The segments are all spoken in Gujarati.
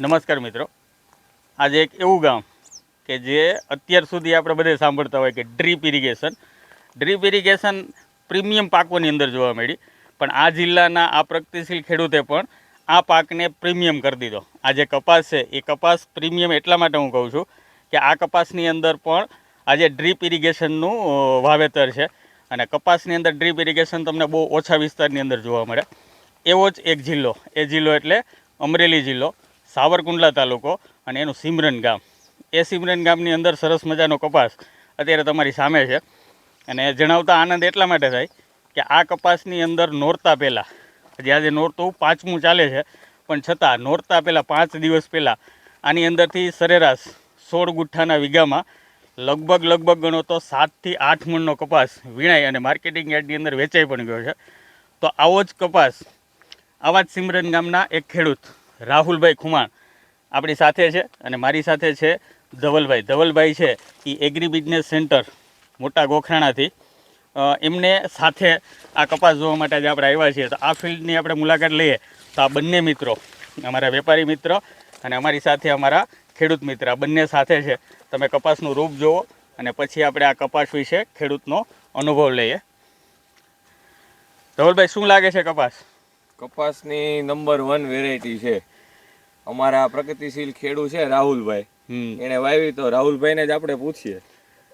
નમસ્કાર મિત્રો, આજે એક એવું ગામ કે જે અત્યાર સુધી આપણે બધે સાંભળતા હોય કે ડ્રીપ ઇરિગેશન પ્રીમિયમ પાકોની અંદર જોવા મળી, પણ આ જિલ્લાના આ પ્રગતિશીલ ખેડૂતે પણ આ પાકને પ્રીમિયમ કરી દીધો. આ જે કપાસ છે એ કપાસ પ્રીમિયમ એટલા માટે હું કહું છું કે આ કપાસની અંદર પણ આજે ડ્રીપ ઇરિગેશનનું વાવેતર છે અને કપાસની અંદર ડ્રીપ ઇરિગેશન તમને બહુ ઓછા વિસ્તારની અંદર જોવા મળે. એવો જ એક જિલ્લો, એ જિલ્લો એટલે અમરેલી જિલ્લો, સાવરકુંડલા તાલુકો અને એનું સિમરન ગામ. એ સિમરન ગામની અંદર સરસ મજાનો કપાસ અત્યારે તમારી સામે છે અને જણાવતા આનંદ એટલા માટે થાય કે આ કપાસની અંદર નોરતા પહેલાં, હજી આજે નોરતું 5મું ચાલે છે, પણ છતાં નોરતા પહેલાં 5 દિવસ પહેલાં આની અંદરથી સરેરાશ 16 ગુઠ્ઠાના વીઘામાં લગભગ ગણો તો 7 થી 8 મણનો કપાસ વીણાઈ અને માર્કેટિંગ યાર્ડની અંદર વેચાઈ પણ ગયો છે. તો આવો જ કપાસ આવા જ સિમરન ગામના એક ખેડૂત રાહુલભાઈ ખુમાણ આપણી સાથે છે અને મારી સાથે છે ધવલભાઈ. ધવલભાઈ છે એ એગ્રી બિઝનેસ સેન્ટર મોટા ગોખરાણાથી, એમને સાથે આ કપાસ જોવા માટે આજે આપણે આવ્યા છીએ. તો આ ફિલ્ડની આપણે મુલાકાત લઈએ તો આ બંને મિત્રો, અમારા વેપારી મિત્ર અને અમારી સાથે અમારા ખેડૂત મિત્ર, આ બંને સાથે છે. તમે કપાસનું રૂપ જુઓ અને પછી આપણે આ કપાસ વિશે ખેડૂતનો અનુભવ લઈએ. ધવલભાઈ, શું લાગે છે કપાસ? કપાસની નંબર 1 વેરાયટી છે. અમારા પ્રગતિશીલ ખેડૂત છે રાહુલભાઈ, એને વાવી. તો રાહુલભાઈને જ આપણે પૂછીએ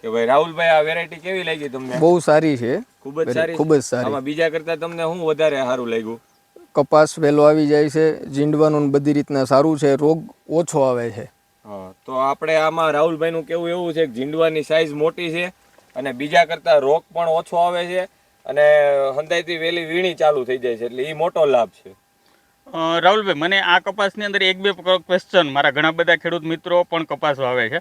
કે ભાઈ રાહુલભાઈ, આ વેરાયટી કેવી લાગી તમને? બહુ સારી છે, ખૂબ જ સારી. આમાં બીજા કરતા તમને શું વધારે સારું લાગ્યું? કપાસ વહેલો આવી જાય છે, જીંડવાનું બધી રીતના સારું છે, રોગ ઓછો આવે છે. હા, તો આપણે આમાં રાહુલભાઈનું કેવું એવું છે કે જીંડવાની સાઈઝ મોટી છે અને બીજા કરતા રોગ પણ ઓછો આવે છે અને હંધાઈથી વહેલી વીણી ચાલુ થઈ જાય છે, એટલે એ મોટો લાભ છે. રાહુલભાઈ, મને આ કપાસની અંદર એક બે ક્વેશ્ચન, મારા ઘણા બધા ખેડૂત મિત્રો પણ કપાસ વાવે છે,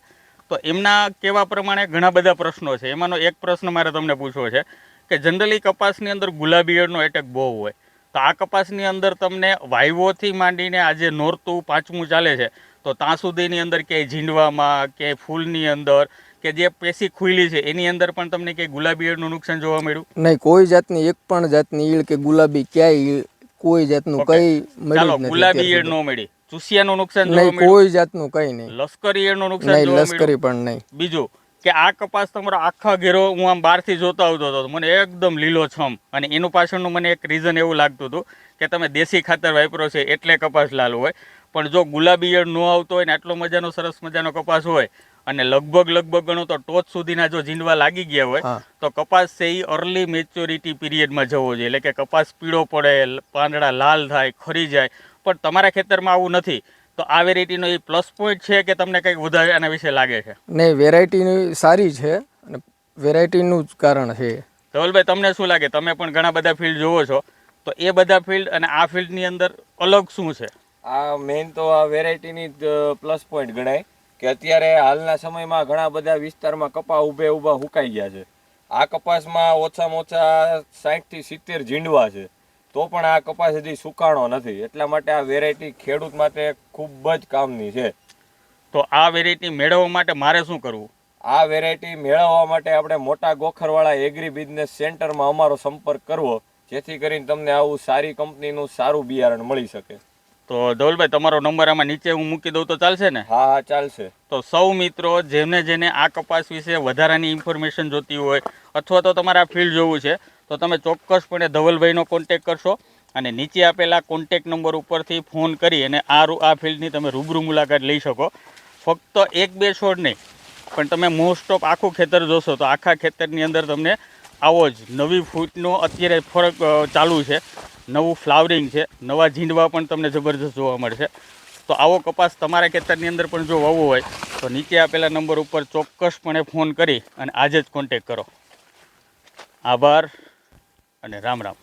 તો એમના કહેવા પ્રમાણે ઘણા બધા પ્રશ્નો છે. એમાંનો એક પ્રશ્ન મારે તમને પૂછવો છે કે જનરલી કપાસની અંદર ગુલાબી ઈયળનો એટેક બહુ હોય, તો આ કપાસની અંદર તમને વાયવોથી માંડીને આજે નોરતું 5મું ચાલે છે, તો ત્યાં સુધીની અંદર ક્યાંય ઝીંડવામાં કે ફૂલની અંદર કે જે પેશી ખુલ્લી છે એની અંદર પણ તમને ક્યાંય ગુલાબી ઈયળનું નુકસાન જોવા મળ્યું? નહીં, કોઈ જાતની એક પણ જાતની ઈળ કે ગુલાબી ક્યાંય કોઈ જાતનું કઈ ચાલો, ગુલાબી ઈયળ ન મળી, ચૂસિયાનું નુકસાન જોવા મળ્યું? કોઈ જાતનું કઈ નહીં. લશ્કરી ઈયળનું નુકસાન જોવા મળ્યું? લશ્કરી પણ નહીં. બીજું કે આ કપાસ તમારો આખા ઘેરો હું આમ બહારથી જોતો આવતો હતો, મને એકદમ લીલોછમ, અને એનું પાછળનું મને એક રીઝન એવું લાગતું હતું કે તમે દેશી ખાતર વાપરો છે એટલે કપાસ લાલ હોય. પણ જો ગુલાબી ઈયળ ન આવતો હોય ને આટલો મજાનો સરસ મજાનો કપાસ હોય અને લગભગ ગણો તો ટોચ સુધીના જો જીંડવા લાગી ગયા હોય તો કપાસ છે એ અર્લી મેચ્યોરિટી પીરિયડમાં જવો જોઈએ, એટલે કે કપાસ પીળો પડે, પાંદડા લાલ થાય, ખરી જાય. પણ તમારા ખેતરમાં આવું નથી, તો આ વેરાયટીનો એ પ્લસ પોઈન્ટ છે કે તમને કંઈક વધારે આના વિશે લાગે છે? નહીં, વેરાયટી સારી છે અને વેરાયટીનું જ કારણ છે. ધવલભાઈ, તમને શું લાગે? તમે પણ ઘણા બધા ફિલ્ડ જોવો છો, તો એ બધા ફિલ્ડ અને આ ફિલ્ડની અંદર અલગ શું છે? આ મેઇન તો આ વેરાયટીની પ્લસ પોઈન્ટ ગણાય કે અત્યારે હાલના સમયમાં ઘણા બધા વિસ્તારમાં કપા ઊભા હુકાઈ ગયા છે. આ કપાસમાં ઓછામાં ઓછા 60 થી 70 ઝીંડવા છે, તો પણ આ કપાસ હજી સુકાણો નથી. એટલા માટે આ વેરાયટી ખેડૂત માટે ખૂબ જ કામની છે. તો આ વેરાયટી મેળવવા માટે મારે શું કરવું? આ વેરાયટી મેળવવા માટે આપણે મોટા ગોખરવાળા એગ્રી બિઝનેસ સેન્ટરમાં અમારો સંપર્ક કરવો, જેથી કરીને તમને આવું સારી કંપનીનું સારું બિયારણ મળી શકે. તો ધવલભાઈ, તમારો નંબર આમાં નીચે હું મૂકી દઉં તો ચાલશે ને? હા, ચાલશે. તો સૌ મિત્રો જેને આ કપાસ વિશે વધારાની ઇન્ફોર્મેશન જોતી હોય અથવા તો તમારે આ ફિલ્ડ જોવું છે, તો તમે ચોક્કસપણે ધવલભાઈનો કોન્ટેક કરશો અને નીચે આપેલા કોન્ટેક નંબર ઉપરથી ફોન કરી અને આ ફિલ્ડની તમે રૂબરૂ મુલાકાત લઈ શકો. ફક્ત 1-2 છોડ નહીં, પણ તમે મોસ્ટ ઓફ આખું ખેતર જોશો તો આખા ખેતરની અંદર તમને આવો જ નવી ફૂટનો અત્યારે ફરક ચાલુ છે, નવું ફ્લાવરિંગ છે, નવા ઝીંડવા પણ તમને જબરજસ્ત જોવા મળશે. તો આવો કપાસ તમારા ખેતરની અંદર પણ જો વાવવો હોય તો નીચે આપેલા નંબર ઉપર ચોક્કસપણે ફોન કરી અને આજે જ કોન્ટેક કરો. આભાર અને રામ રામ.